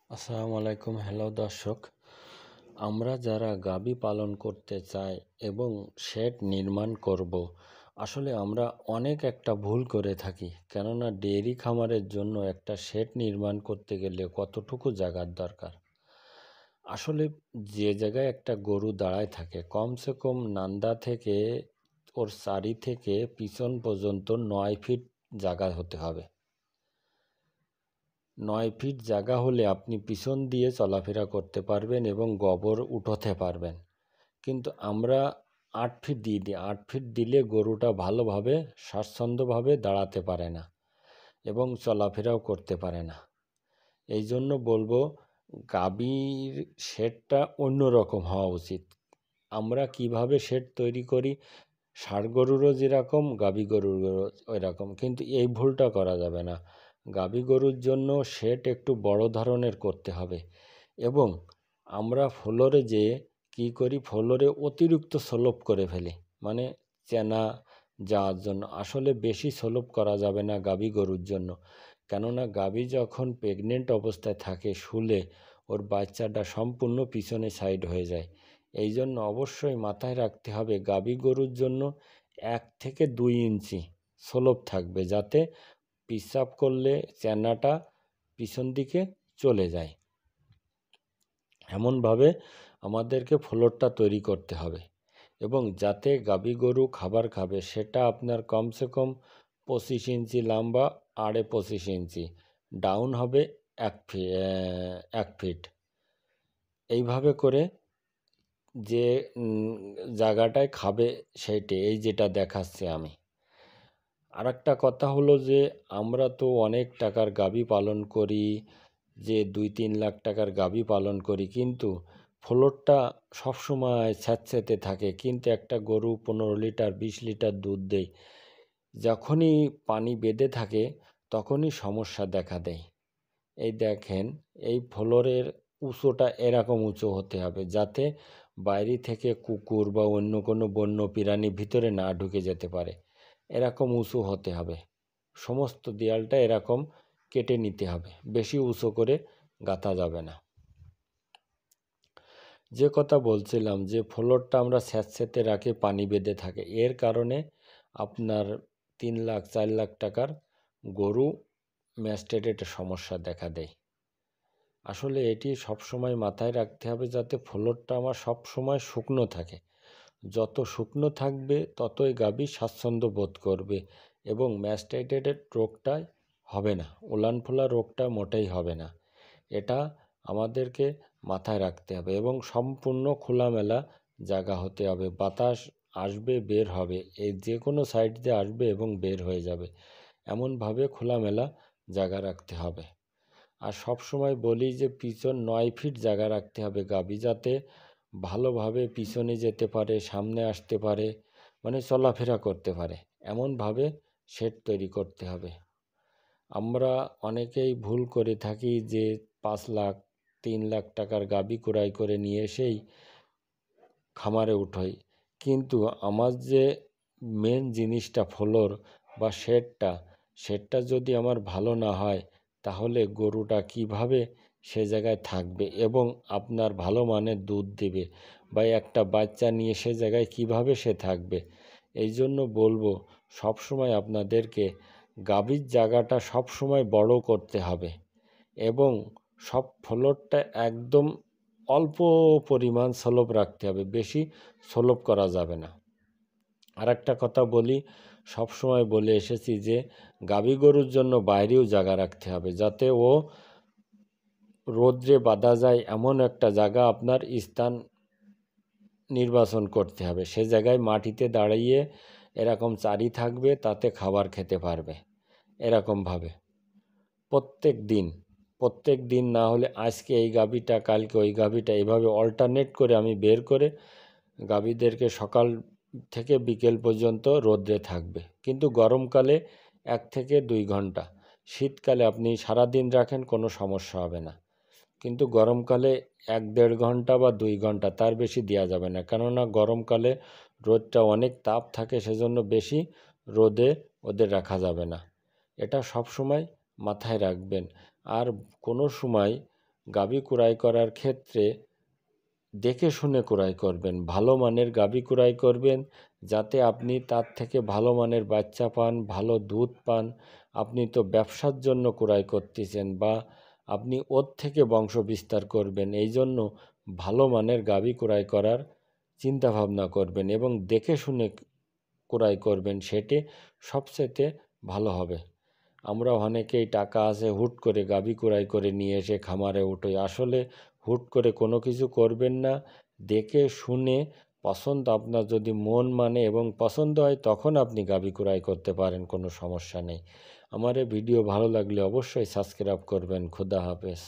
আসসালামু আলাইকুম। হ্যালো দর্শক, আমরা যারা গাভী পালন করতে চাই এবং শেড নির্মাণ করব, আসলে আমরা অনেক একটা ভুল করে থাকি। কেননা ডেয়ারি খামারের জন্য একটা শেড নির্মাণ করতে গেলে কতটুকু জায়গার দরকার। আসলে যে জায়গায় একটা গরু দাঁড়ায় থাকে, কমসে কম নান্দা থেকে ওর চারি থেকে পিছন পর্যন্ত 9 ফিট জায়গা হতে হবে। 9 ফিট জায়গা হলে আপনি পিছন দিয়ে চলাফেরা করতে পারবেন এবং গোবর উঠাতে পারবেন। কিন্তু আমরা 8 ফিট দিয়ে দিই। 8 ফিট দিলে গরুটা ভালোভাবে স্বাচ্ছন্দ্যভাবে দাঁড়াতে পারে না এবং চলাফেরাও করতে পারে না। এই জন্য বলবো, গাভীর শেডটা অন্যরকম হওয়া উচিত। আমরা কিভাবে শেড তৈরি করি, ষাঁড় গরুরও যেরকম গাভী গরুরও ওই রকম, কিন্তু এই ভুলটা করা যাবে না। গাভী গরুর জন্য শেড একটু বড় ধরনের করতে হবে এবং আমরা ফ্লোরে যে কী করি, ফ্লোরে অতিরিক্ত স্লোপ করে ফেলি, মানে চেনা যাওয়ার জন্য। আসলে বেশি স্লোপ করা যাবে না গাভী গরুর জন্য, কেননা গাভী যখন প্রেগনেন্ট অবস্থায় থাকে শুলে ওর বাচ্চাটা সম্পূর্ণ পিছনে সাইড হয়ে যায়। এই জন্য অবশ্যই মাথায় রাখতে হবে গাভী গরুর জন্য 1 থেকে 2 ইঞ্চি স্লোপ থাকবে, যাতে পেচ্ছাব করলে চেনাটা পিছন দিকে চলে যায়। এমনভাবে আমাদেরকে ফ্লোরটা তৈরি করতে হবে এবং যাতে গাভী গরু খাবার খাবে সেটা আপনার কমসে কম 25 ইঞ্চি লম্বা, আড়ে 25 ইঞ্চি, ডাউন হবে 1 ফিট। এইভাবে করে যে জায়গাটায় খাবে সেইটাই, এই যেটা দেখাচ্ছি আমি। আরেকটা কথা হলো যে আমরা তো অনেক টাকার গাভী পালন করি, যে 2-3 লাখ টাকার গাভী পালন করি, কিন্তু ফ্লোরটা সবসময় স্যাঁতস্যাঁতে থাকে, কিন্তু একটা গরু 15 লিটার 20 লিটার দুধ দেয়। যখনই পানি বেঁধে থাকে তখনই সমস্যা দেখা দেয়। এই দেখেন, এই ফ্লোরের উঁচুটা এরকম উঁচু হতে হবে যাতে বাইরে থেকে কুকুর বা অন্য কোনো বন্য প্রাণী ভিতরে না ঢুকে যেতে পারে। এরকম উঁচু হতে হবে। সমস্ত দেয়ালটা এরকম কেটে নিতে হবে, বেশি উঁচু করে গাঁথা যাবে না। যে কথা বলছিলাম যে ফ্লোরটা আমরা স্যাঁতস্যাঁতে রাখি, পানি বেঁধে থাকে, এর কারণে আপনার 3 লাখ 4 লাখ টাকার গরু ম্যাস্টেটের সমস্যা দেখা দেয়। আসলে এটি সবসময় মাথায় রাখতে হবে যাতে ফ্লোরটা আমার সবসময় শুকনো থাকে। যত শুকনো থাকবে ততই গাভী স্বাচ্ছন্দ্য বোধ করবে এবং ম্যাস্টাইটের রোগটাই হবে না, উলান ফোলা রোগটা মোটেই হবে না। এটা আমাদেরকে মাথায় রাখতে হবে এবং সম্পূর্ণ খোলামেলা জায়গা হতে হবে। বাতাস আসবে, বের হবে, এই যে কোনো সাইড দিয়ে আসবে এবং বের হয়ে যাবে, এমনভাবে খোলামেলা জায়গা রাখতে হবে। আর সব সময় বলি যে পিছন 9 ফিট জায়গা রাখতে হবে গাভী, যাতে ভালোভাবে পিছনে যেতে পারে, সামনে আসতে পারে, মানে চলাফেরা করতে পারে, এমনভাবে শেড তৈরি করতে হবে। আমরা অনেকেই ভুল করে থাকি যে 5 লাখ 3 লাখ টাকার গাভী ক্রয় করে নিয়ে এসেই খামারে উঠাই, কিন্তু আমার যে মেন জিনিসটা ফ্লোর বা শেডটা যদি আমার ভালো না হয়, তাহলে গরুটা কিভাবে সে জায়গায় থাকবে এবং আপনার ভালো মানের দুধ দেবে, বা একটা বাচ্চা নিয়ে সে জায়গায় কিভাবে সে থাকবে। এই জন্য বলবো, সবসময় আপনাদেরকে গাভীর জায়গাটা সবসময় বড় করতে হবে এবং সব ফ্লোরটা একদম অল্প পরিমাণ স্লোপ রাখতে হবে, বেশি স্লোপ করা যাবে না। আর একটা কথা বলি, সবসময় বলে এসেছি যে গাভী গরুর জন্য বাইরেও জায়গা রাখতে হবে, যাতে ও রোদ্রে বাঁধা যায় এমন একটা জায়গা আপনার স্থান নির্বাচন করতে হবে। সে জায়গায় মাটিতে দাঁড়িয়ে এরকম চারি থাকবে, তাতে খাবার খেতে পারবে এরকমভাবে প্রত্যেক দিন না হলে আজকে এই গাভীটা কালকে ওই গাভীটা, এভাবে অল্টারনেট করে আমি বের করে গাভীদেরকে সকাল থেকে বিকেল পর্যন্ত রোদ্রে থাকবে। কিন্তু গরমকালে 1 থেকে 2 ঘন্টা, শীতকালে আপনি সারাদিন রাখেন কোনো সমস্যা হবে না, কিন্তু গরমকালে 1-1.5 ঘন্টা বা 2 ঘন্টা, তার বেশি দেওয়া যাবে না, কেননা গরমকালে রোদটা অনেক তাপ থাকে, সেজন্য বেশি রোদে ওদের রাখা যাবে না। এটা সব সময় মাথায় রাখবেন। আর কোনো সময় গাভী ক্রয় করার ক্ষেত্রে দেখে শুনে ক্রয় করবেন, ভালো মানের গাভী ক্রয় করবেন, যাতে আপনি তার থেকে ভালো মানের বাচ্চা পান, ভালো দুধ পান। আপনি তো ব্যবসার জন্য ক্রয় করতেছেন বা আপনি ওর থেকে বংশ বিস্তার করবেন, এই জন্য ভালো মানের গাভী ক্রয় করার চিন্তা ভাবনা করবেন এবং দেখে শুনে ক্রয় করবেন, সেটি সবচেয়ে ভালো হবে। আমরা অনেকেই টাকা আছে হুট করে গাভী ক্রয় করে নিয়ে এসে খামারে উঠোই, আসলে হুট করে কোনো কিছু করবেন না, দেখে শুনে পছন্দ আপনার যদি মন মানে এবং পছন্দ হয় তখন আপনি গাভী ক্রয় করতে পারেন, কোনো সমস্যা নেই। আমার এই ভিডিও ভালো লাগলে অবশ্যই সাবস্ক্রাইব করবেন। খোদা হাফেজ।